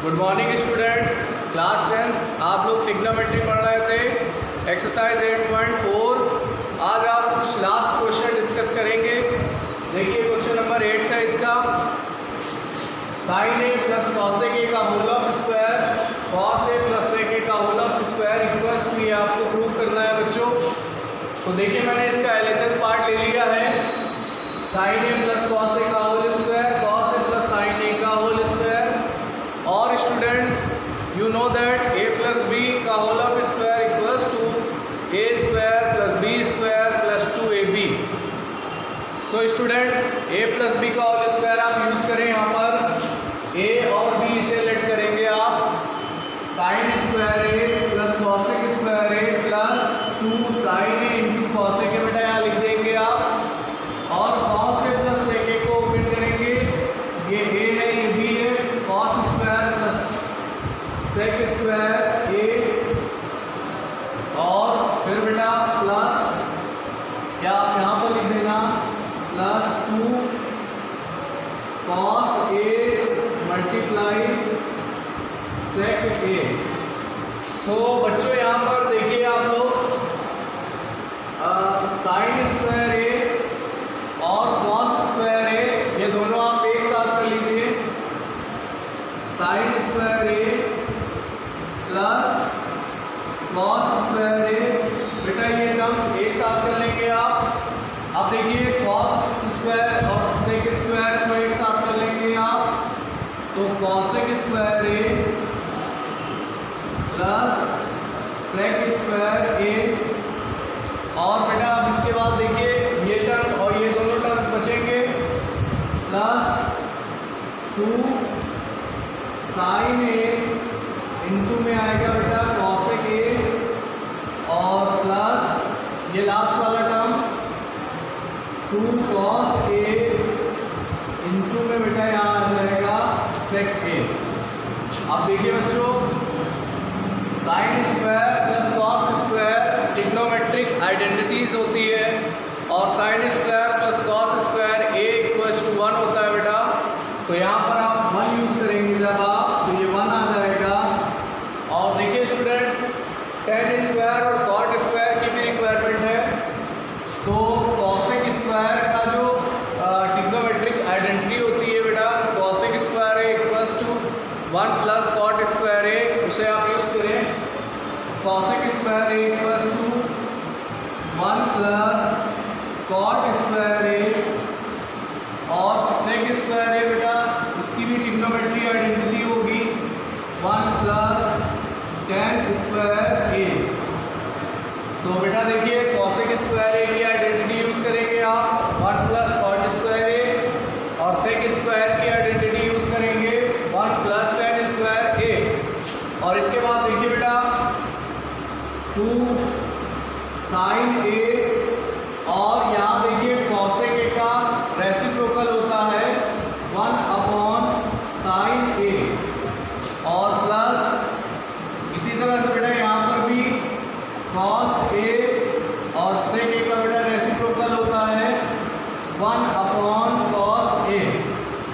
Good morning students. Class 10 आप लोग trigonometry पढ़ रहे थे, एक्सरसाइज 8.4। आज आप कुछ लास्ट क्वेश्चन डिस्कस करेंगे। देखिए क्वेश्चन नंबर 8 था इसका, sine A plus cos A का whole of square cos A plus sec A का whole of square equals to, ये आपको प्रूव करना है बच्चों। तो देखिए मैंने इसका एलएचएस पार्ट ले लिया है, sine A plus cos A का whole square cos A plus sine A का होल स्क्वायर। और students you know that a plus B का whole of square equals to a square plus B square plus 2ab। So student a plus B का whole square आप use करें, यहाँ पर a और b से लेट करेंगे आप sine square a plus cosec square a plus 2 sine a into cosec के बेटा यहाँ लिख देंगे आप, और कॉस ए प्लस सेक ए को ओपन करेंगे, ये a है ये b है, cos square plus sec square a, और फिर बेटा प्लस क्या आप यहाँ पर लिख देना plus 2 cos a multiply sec a। So बच्चों यहाँ पर देखिए आप लोग साइन स्क्वायर a और कॉस स्क्वायर a, ये दोनों आप एक साथ कर लीजिए, sine square a plus cos square a, बेटा ये टर्म्स एक साथ कर लेंगे आप। अब देखिए कॉस स्क्वायर और सेक स्क्वायर को एक साथ कर लेंगे आप, तो cosec square a plus sec square a, और बेटा अब इसके बाद देखिए ये टर्म और ये दोनों टर्म्स बचेंगे, प्लस 2 साइन ए इंटू में आएगा बेटा कॉसेक ए, और प्लस ये लास्ट वाला टर्म 2 कॉस ए इंटू में बेटा यहाँ आ जाएगा सेक ए। अब देखिए बच्चों sine square plus cos square trigonometric identities होती है, और sine square plus cos square a equals to 1 होता है बेटा। तो यहाँ पर आप 1 यूज़ करेंगे जब आप, तो ये 1 आ जाएगा। और देखिए स्टूडेंट्स tan स्क्वायर और कॉट स्क्वायर की भी रिक्वायरमेंट है, तो कॉसेक स्क्वायर का जो ट्रिग्नोमेट्रिक आइडेंटिटी होती है बेटा, cosec square a equals to 1 plus cot square a, उसे आप यूज़ करें। Cosec square a equals to 1 plus cot square a, और सेक स्क्वायर a बेटा इसकी भी ट्रिग्नोमेट्री आइडेंटिटी होगी 1 प्लस tan स्क्वायर a। तो बेटा देखिए कॉसेक स्क्वायर a की आइडेंटिटी यूज़ करेंगे आप 1 प्लस कॉट स्क्वायर a, और सेक स्क्वायर की आइडेंटिटी यूज़ करेंगे 1 प्लस tan स्क्वायर a। और इसके बाद देखिए बेटा 2 साइन a, और यहाँ देखिए कॉसेक a का रेसिप्रोकल होता है 1 अपॉन साइन a, और प्लस इसी तरह से बेटा यहाँ पर भी कॉस a और सेक a का बेटा रेसिप्रोकल होता है 1 अपॉन कॉस a।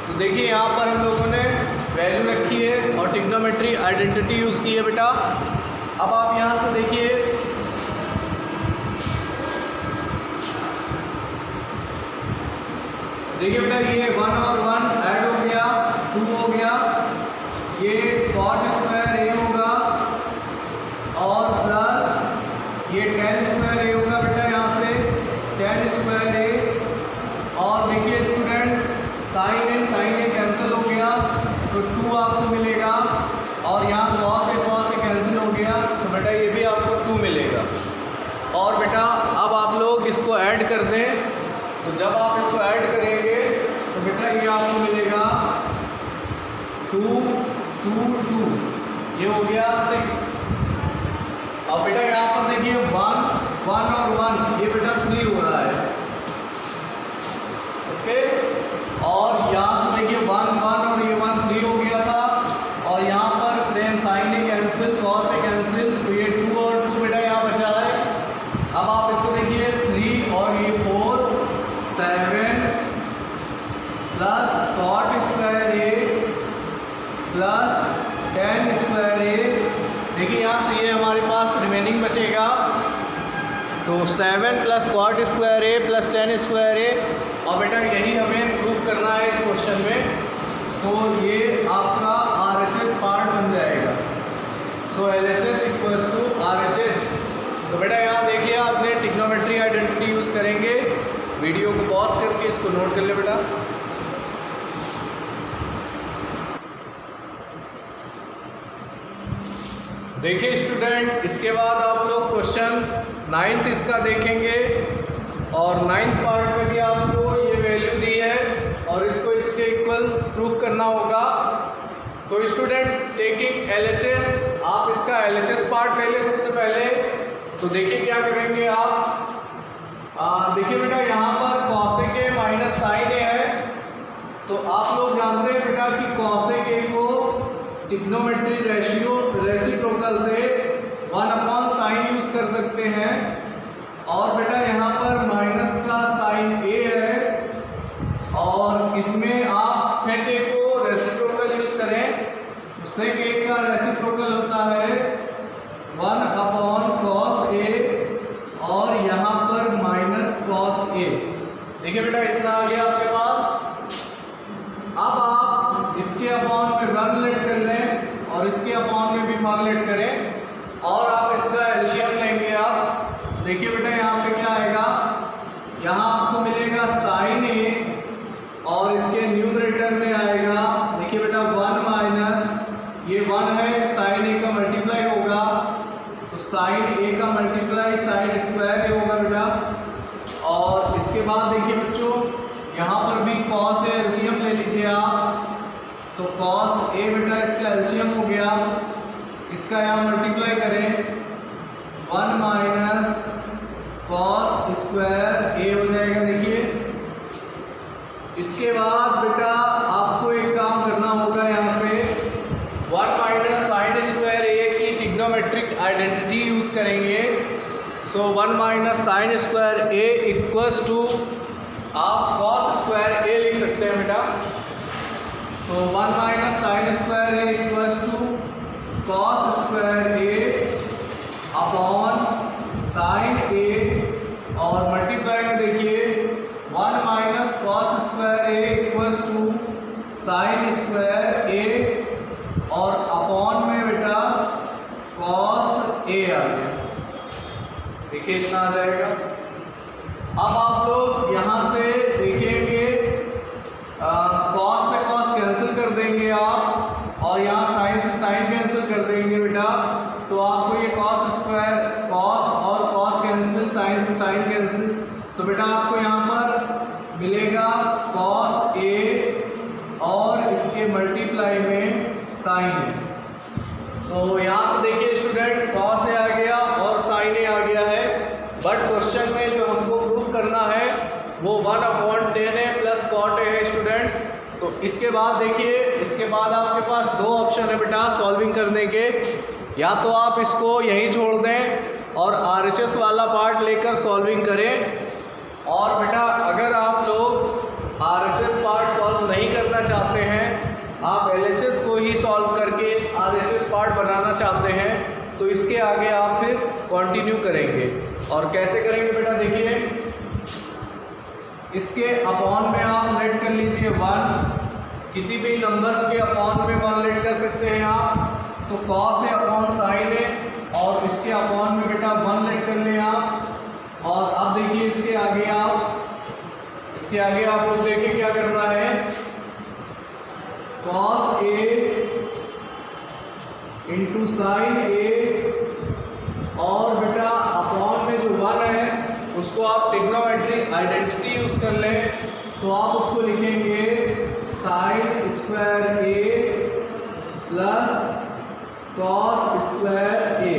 तो देखिए यहाँ पर हम लोगों ने वैल्यू रखी है और ट्रिग्नोमेट्री आइडेंटिटी यूज़ की है बेटा। अब आप यहाँ से देखिए बेटा ये 1 और 1 ऐड हो गया 2 हो गया, ये कॉट स्क्वायर a होगा, और प्लस ये tan स्क्वायर a होगा बेटा यहाँ से tan स्क्वायर a। और देखिए स्टूडेंट्स साइन a कैंसिल हो गया तो 2 आपको मिलेगा, और यहाँ कॉस a कैंसिल हो गया तो बेटा ये भी आपको 2 मिलेगा। और बेटा अब आप लोग इसको ऐड कर दें, तो जब आप इसको ऐड करेंगे तो बेटा ये आपको मिलेगा 2 2 2, ये हो गया 6। अब बेटा यहाँ पर देखिए 1 और 1 ये बेटा 3 हो रहा है, ओके। और यहाँ से देखिए 1 और ये 1 3 हो गया था, और यहाँ पर same sign A cancel cos A cancel, तो ये 2 और 2 बेटा यहाँ बचा है। अब आप इसको देखिए 3 और ये 4 7 plus cot square a plus tan square A. देखिए यहाँ से ये हमारे पास रिमेनिंग बचेगा, तो 7 plus cot square A plus tan square A. और बेटा यही हमें प्रूफ करना है इस क्वेश्चन में। तो ये आपका RHS पार्ट बन जाएगा। सो LHS इक्वल्स टू RHS। तो बेटा यहाँ देखिए आपने ट्रिग्नोमेट्री आइडेंटिटी यूज़ करेंगे। वीडियो को पॉज करके इसको नोट कर ले बेटा। देखिए स्टूडेंट, इसके बाद आप लोग क्वेश्चन 9th इसका देखेंगे और 9th पार्ट में भी आपको ये वैल्यू दी है और इसको इसके इक्वल प्रूफ करना होगा। तो स्टूडेंट टेकिंग LHS, आप इसका LHS पार्ट ले लें सबसे पहले। तो देखिए क्या करेंगे आप, देखिए बेटा यहाँ पर कॉसेक ए माइनस साइन ए है। तो आप लोग जानते हैं बेटा कि कॉसेक ए को ट्रिग्नोमेट्री रेसिप्रोकल से 1/sin यूज़ कर सकते हैं। और बेटा यहाँ पर माइनस का साइन ए है और इसमें आप सेक ए को रेसिप्रोकल यूज़ करें। सेक ए का रेसिप्रोकल होता है 1/cos ए और यहाँ पर माइनस cos ए। देखिए बेटा इतना आ गया आपके पास। अब आप इसके अपॉन में 1 लेट कर लें और इसके अपॉन में भी 1 लेट करें और आप इसका एलसीएम लेंगे आप। देखिए बेटा यहाँ पे क्या आएगा, यहाँ आपको मिलेगा साइन ए और इसके न्यूमरेटर में आएगा, देखिए बेटा 1 माइनस ये 1 है, साइन ए का मल्टीप्लाई होगा तो साइन ए का मल्टीप्लाई साइन स्क्वायर ए होगा बेटा। और इसके बाद देखिए बच्चों यहाँ पर भी कॉस ए एलसीएम ले लीजिए आप। तो कॉस ए बेटा इसका एलसीएम हो गया, इसका यहाँ मल्टीप्लाई करें 1 माइनस कॉस स्क्वायर ए हो जाएगा। देखिए इसके बाद बेटा आपको एक काम करना होगा, यहाँ से 1 माइनस साइन स्क्वायर ए की ट्रिग्नोमेट्रिक आइडेंटिटी यूज़ करेंगे। So 1 minus sine square A equals to आप कॉस स्क्वायर ए लिख सकते हैं बेटा। तो 1 minus sine square A equals to cos square A upon sine A और मल्टीप्लाई में देखिए 1 minus cos square A equals to sine square A और अपॉन में बेटा कॉस ए आ गया। देखिए इतना आ जाएगा। अब आप लोग यहाँ से देखेंगे कॉस से कॉस कैंसिल कर देंगे आप और यहाँ साइन से साइन कैंसिल कर देंगे बेटा। तो आपको ये कॉस स्क्वायर कॉस और कॉस कैंसिल, साइन से साइन कैंसिल, तो बेटा आपको यहाँ पर मिलेगा कॉस ए और इसके मल्टीप्लाई में साइन। तो यहाँ से देखिए स्टूडेंट कॉस ए आ गया और साइन ए आ गया है। बट क्वेश्चन में जो हमको प्रूफ करना है वो 1/tan A plus cot A है स्टूडेंट्स। तो इसके बाद देखिए, इसके बाद आपके पास 2 ऑप्शन है बेटा सॉल्विंग करने के। या तो आप इसको यहीं छोड़ दें और RHS वाला पार्ट लेकर सॉल्विंग करें, और बेटा अगर आप लोग RHS पार्ट सॉल्व नहीं करना चाहते हैं, आप LHS को ही सॉल्व करके RHS पार्ट बनाना चाहते हैं, तो इसके आगे आप फिर कंटिन्यू करेंगे। और कैसे करेंगे बेटा, देखिए इसके अपॉन में आप लेट कर लीजिए 1, किसी भी नंबर्स के अपॉन में 1 लेट कर सकते हैं आप। तो कॉस है अपॉन साइन है और इसके अपॉन में बेटा 1 लेट कर लें आप। और अब देखिए इसके आगे आप लोग देखिए क्या करना है, cos A into sine A और बेटा अपॉन में जो 1 है उसको आप ट्रिग्नोमेट्रिक आइडेंटिटी यूज़ कर लें। तो आप उसको लिखेंगे साइन स्क्वायर ए प्लस कॉस स्क्वायर ए।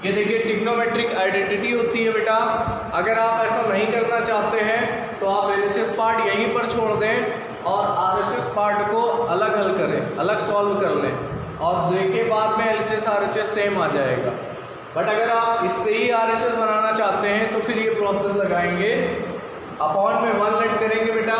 ये देखिए ट्रिग्नोमेट्रिक आइडेंटिटी होती है बेटा। अगर आप ऐसा नहीं करना चाहते हैं तो आप LHS पार्ट यहीं पर छोड़ दें और RHS पार्ट को अलग हल करें, अलग सॉल्व कर लें, और देखिए बाद में LHS RHS सेम आ जाएगा। बट अगर आप इससे ही RHS बनाना चाहते हैं तो फिर ये प्रोसेस लगाएंगे, अपॉन में 1 लेट करेंगे बेटा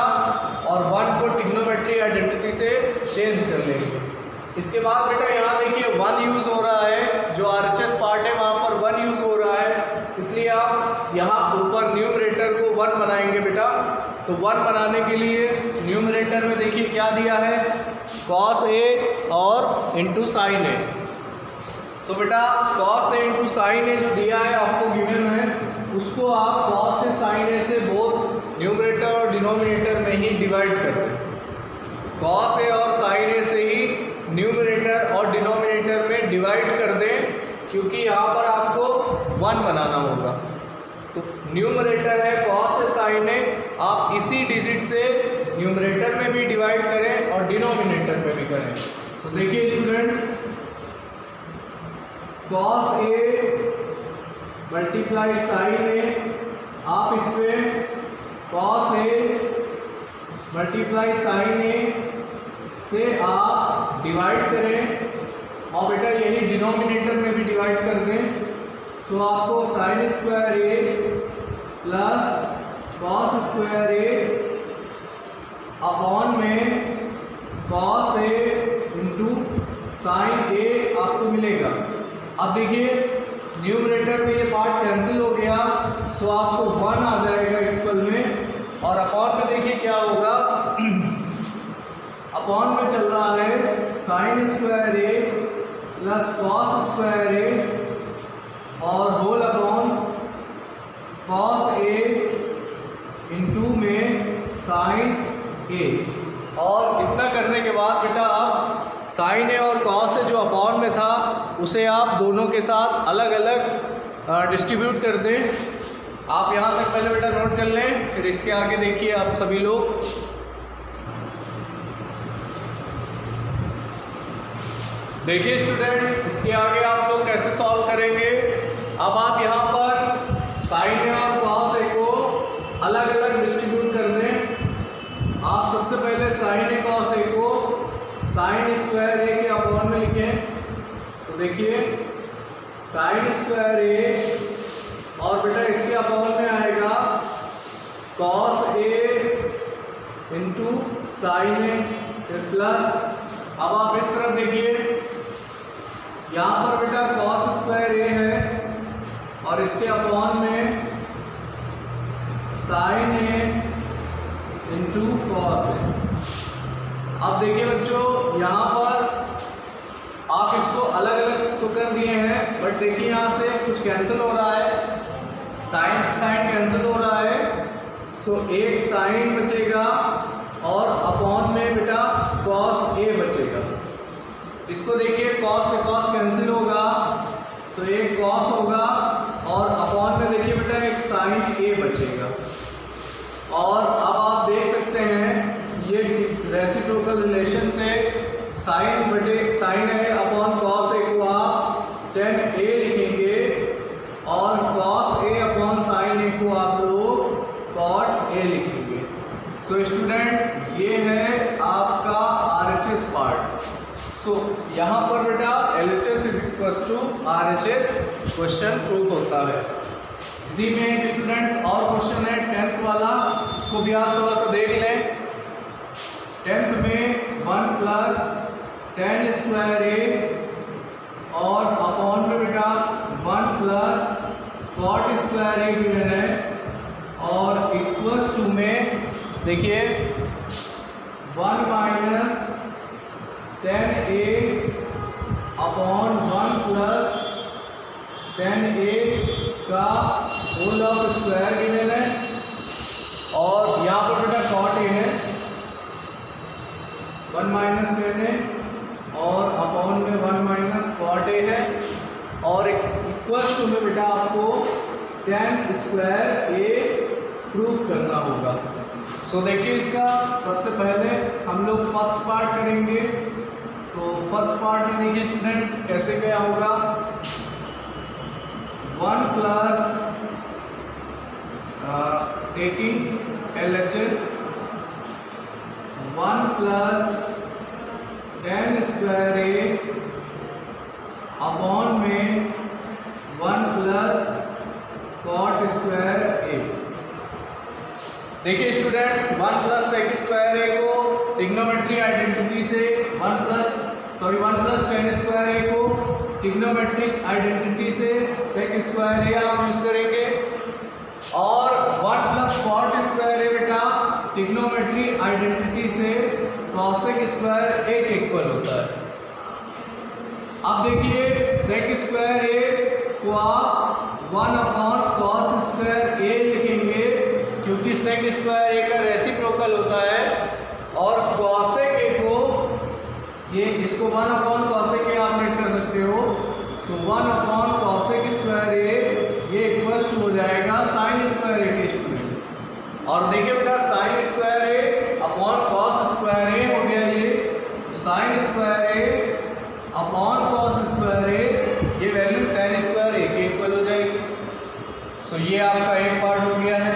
और 1 को ट्रिग्नोमेट्री आइडेंटिटी से चेंज कर लेंगे। इसके बाद बेटा यहाँ देखिए 1 यूज़ हो रहा है, जो RHS पार्ट है वहाँ पर 1 यूज़ हो रहा है, इसलिए आप यहाँ ऊपर न्यूमरेटर को 1 बनाएंगे बेटा। तो 1 बनाने के लिए न्यूमरेटर में देखिए क्या दिया है, cos A और इंटू साइन A। तो बेटा cos A into sine A जो दिया है आपको गिवन है, उसको आप cos A sin A से बोथ न्यूमरेटर और डिनोमिनेटर में ही डिवाइड कर दें। cos A और sin A से ही न्यूमरेटर और डिनोमिनेटर में डिवाइड कर दें, क्योंकि यहाँ पर आपको 1 बनाना होगा। तो न्यूमरेटर है cos A sin A, आप इसी डिजिट से न्यूमरेटर में भी डिवाइड करें और डिनोमिनेटर में भी करें। तो देखिए students, cos A multiply sin A, आप इसमें cos A multiply sin A से आप डिवाइड करें और बेटा यही डिनोमिनेटर में भी डिवाइड कर दें। तो आपको sign square A plus cos square A upon में cos A into sine A आपको मिलेगा। अब देखिए न्यूमरेटर में ये पार्ट कैंसिल हो गया, सो आपको 1 आ जाएगा इक्वल में, और अपॉन में देखिए क्या होगा, अपॉन में चल रहा है sine square A plus cos square A और whole upon cos A into में साइन A। और इतना करने के बाद बेटा आप साइन A और cos A जो अपॉन में था उसे आप दोनों के साथ अलग अलग डिस्ट्रीब्यूट कर दें। आप यहाँ तक पहले बेटा नोट कर लें, फिर इसके आगे देखिए आप सभी लोग। देखिए स्टूडेंट, इसके आगे आप लोग कैसे सॉल्व करेंगे। अब आप यहाँ पर साइन A और cos A को अलग अलग डिस्ट्रीब्यूट कर दें। आप सबसे पहले साइन A cos A को साइन स्क्वायर A के अपॉन में लिखें। तो देखिए साइन स्क्वायर A और बेटा इसके अपॉन में आएगा cos A into sine A plus, अब आप इस तरफ देखिए यहाँ पर बेटा cos स्क्वायर A है और इसके अपॉन में sine A into cos A। अब देखिए बच्चों, यहाँ पर आप इसको अलग अलग तो कर दिए हैं, बट देखिए यहाँ से कुछ कैंसिल हो रहा है, साइन से साइन कैंसिल हो रहा है, सो एक साइन बचेगा और अपॉन में बेटा cos A बचेगा। इसको देखिए cos से cos कैंसिल होगा तो एक cos होगा और अपॉन में देखिए बेटा एक साइन A बचेगा। और अब आप देख सकते हैं ये रेसिप्रोकल रिलेशन से साइन बटे साइन है अपॉन cos A को आप tan A लिखेंगे और cos A upon sine A को आप लोग cot A लिखेंगे। सो स्टूडेंट, ये है आपका RHS पार्ट। सो यहाँ पर बेटा LHS is equals to RHS question proof होता है। इसी में एक स्टूडेंट्स और क्वेश्चन है 10th वाला, इसको भी आप थोड़ा सा देख लें। 10th में 1 प्लस tan स्क्वायर A और अपॉन में बेटा 1 plus cot square A given है और इक्वल्स टू में देखिए 1 minus tan A upon 1 plus tan A का होल ऑफ स्क्वायर गिवन है और यहाँ पर बेटा cot A है 1 माइनस tan A और अपॉन में 1 माइनस cot A है और इक्वल्स टू में बेटा आपको tan स्क्वायर A प्रूफ करना होगा। सो देखिए इसका सबसे पहले हम लोग फर्स्ट पार्ट करेंगे। तो फर्स्ट पार्ट में देखिए स्टूडेंट्स कैसे क्या होगा, 1 plus taking LHS 1 plus tan square A upon में 1 प्लस cot स्क्वायर A। देखिए students, 1 plus sec square A को ट्रिग्नोमेट्री आइडेंटिटी से 1 plus sorry 1 plus tan square A को ट्रिग्नोमेट्रिक आइडेंटिटी से सेक स्क्वायर ए आप यूज करेंगे, और 1 प्लस कॉट स्क्वायर ए बेटा ट्रिग्नोमेट्रिक आइडेंटिटी से कॉसेक स्क्वायर ए के इक्वल होता है। अब देखिए सेक स्क्वायर ए को आप 1 अपॉन कॉस स्क्वायर ए लिखेंगे, क्योंकि सेक स्क्वायर ए का रेसिप्रोकल होता है, और कॉसेक ए को ये इसको 1 अपॉन कॉसेक ए आप लेट कर सकते हो, तो 1 अपॉन कॉसेक स्क्वायर ए ये इक्वल्स हो जाएगा साइन स्क्वायर ए के स्टूडेंट। और देखिए बेटा sign square A upon cos square ए हो गया, ये sign square A upon cos square ए ये वैल्यू टेन स्क्वायर ए के इक्वल हो जाएगी। सो ये आपका एक पार्ट हो गया है।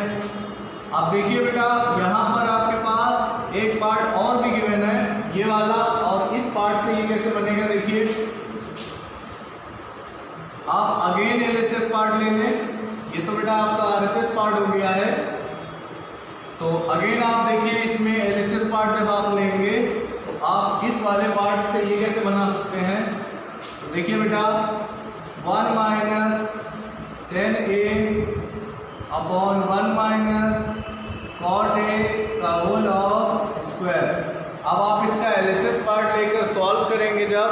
अब देखिए बेटा यहाँ पर आपके पास एक पार्ट और भी गिवन है, ये वाला, और इस पार्ट से ये कैसे बनेगा देखिए। आप अगेन एलएचएस पार्ट ले लें, ये तो बेटा आपका आरएचएस पार्ट हो गया है, तो अगेन आप देखिए इसमें एलएचएस पार्ट जब आप लेंगे तो आप इस वाले पार्ट से ये कैसे बना सकते हैं। तो देखिए बेटा 1 minus 10a upon 1 minus cot A का होल ऑफ स्क्वायर। अब आप इसका एलएचएस पार्ट लेकर सॉल्व करेंगे जब,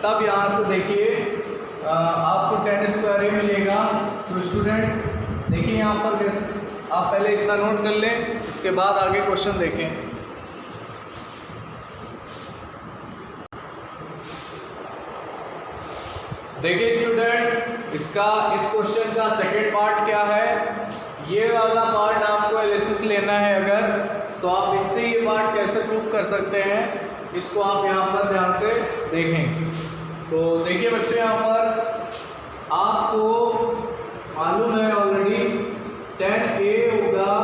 तब यहाँ से देखिए आपको 10 स्क्वायर ए मिलेगा। सो स्टूडेंट्स देखिए यहाँ पर कैसे, आप पहले इतना नोट कर लें, इसके बाद आगे क्वेश्चन देखें। देखिए स्टूडेंट्स इसका इस क्वेश्चन का सेकेंड पार्ट क्या है, ये वाला पार्ट आपको एलएचएस लेना है अगर, तो आप इससे ये पार्ट कैसे प्रूफ कर सकते हैं, इसको आप यहाँ पर ध्यान से देखें। तो देखिए बच्चे यहाँ पर आपको मालूम है ऑलरेडी 10a होगा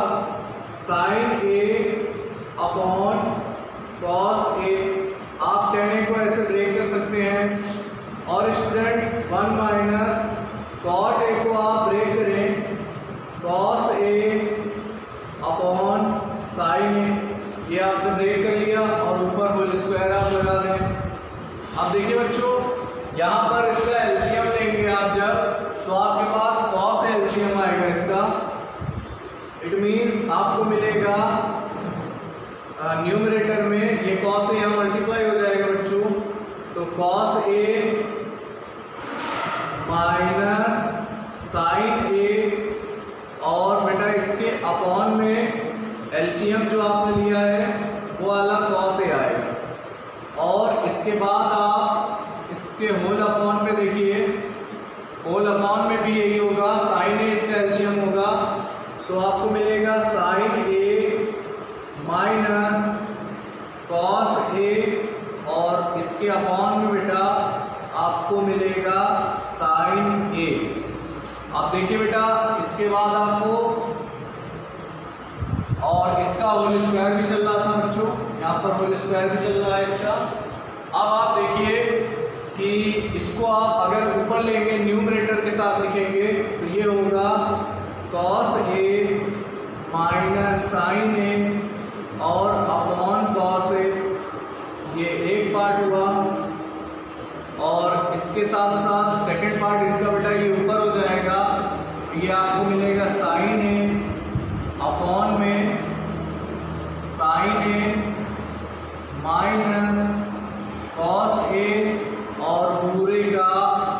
sign A upon cos A, आप 10a को ऐसे ब्रेक कर सकते हैं, और स्टूडेंट्स 1 माइनस कॉट ए को आप ब्रेक करें कॉस ए अपॉन साइन ए, ये आपने ब्रेक कर लिया, और ऊपर होल स्क्वायर आप लगा दें। अब देखिए बच्चों यहाँ पर इसका एलसीएम लेंगे आप जब, तो आपके पास कॉस एलसीएम आएगा इसका, इट मीन्स आपको मिलेगा न्यूमरेटर में ये कॉस ए यहाँ मल्टीप्लाई हो जाएगा बच्चों, तो cos A minus sign A, और बेटा इसके अपॉन में एलसीएम जो आपने लिया है वो वाला कॉस ए आएगा, और इसके बाद आप इसके होल अपॉन पे देखिए, होल अपॉन में भी यही होगा, साइन ए इसका एलसीएम होगा, सो आपको मिलेगा sign A minus cos A, और इसके अपॉन में बेटा आपको मिलेगा साइन ए। आप देखिए बेटा इसके बाद आपको, और इसका होल स्क्वायर भी चल रहा था बच्चों, यहाँ पर होल स्क्वायर भी चल रहा है इसका। अब आप देखिए कि इसको आप अगर ऊपर लेंगे न्यूमरेटर के साथ लिखेंगे तो ये होगा cos A minus sign A और अपॉन कॉस ए, ये एक पार्ट हुआ, और इसके साथ साथ सेकंड पार्ट इसका बेटा ये ऊपर हो जाएगा, ये आपको मिलेगा साइन ए अपॉन में sign A minus cos A, और पूरे का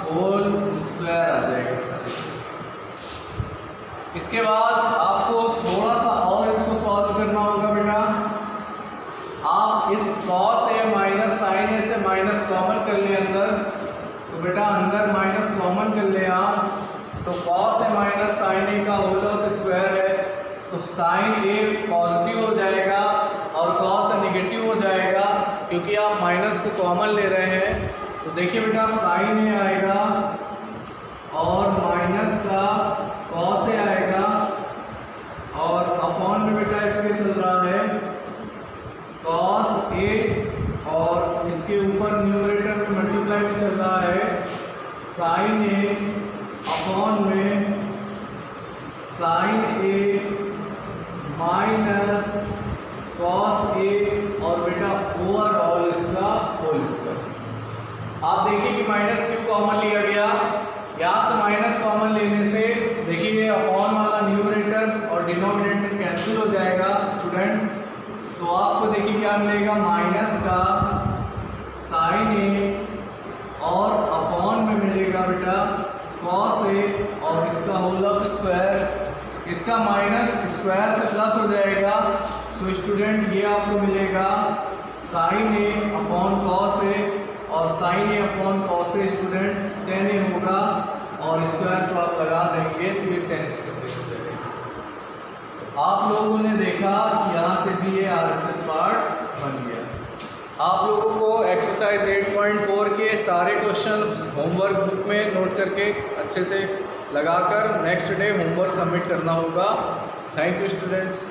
होल स्क्वायर आ जाएगा। इसके बाद आपको थोड़ा सा और इसको सॉल्व करना होगा बेटा, आप इस कॉस ए माइनस साइन ए से माइनस कॉमन कर ले अंदर, तो बेटा अंदर माइनस कॉमन कर ले आप, तो cos A minus sign A का होल ऑफ स्क्वायर है, तो साइन ए पॉजिटिव हो जाएगा और कॉस ए नेगेटिव हो जाएगा, क्योंकि आप माइनस को कॉमन ले रहे हैं। तो देखिए बेटा साइन ए आएगा और माइनस का कॉस ए आएगा, और अपॉन में बेटा इसके चल रहा है कॉस ए, और इसके ऊपर न्यूमरेटर में मल्टीप्लाई में चल रहा है साइन ए अपॉन में sign A minus cos A, और बेटा ओवरऑल इसका होल स्क्वायर। कॉमन लिया गया, यहाँ से माइनस कॉमन लेने से देखिए अपॉन वाला न्यूमरेटर और डिनोमिनेटर कैंसिल हो जाएगा स्टूडेंट्स। तो आपको देखिए क्या मिलेगा, माइनस का साइन ए और अपॉन में मिलेगा बेटा कॉस ए और इसका होल ऑफ स्क्वायर, इसका माइनस स्क्वायर से प्लस हो जाएगा। सो स्टूडेंट ये आपको मिलेगा sign A upon cos A और sign A upon cos A students ten ए होगा और स्क्वायर तो आप लगा देंगे तो ये टेन स्क्वायर हो जाएगा। आप लोगों ने देखा कि यहाँ से भी ये RHS पार्ट बन गया। आप लोगों को एक्सरसाइज 8.4 के सारे क्वेश्चंस होमवर्क बुक में नोट करके अच्छे से लगाकर नेक्स्ट डे होमवर्क सबमिट करना होगा। Thank you students.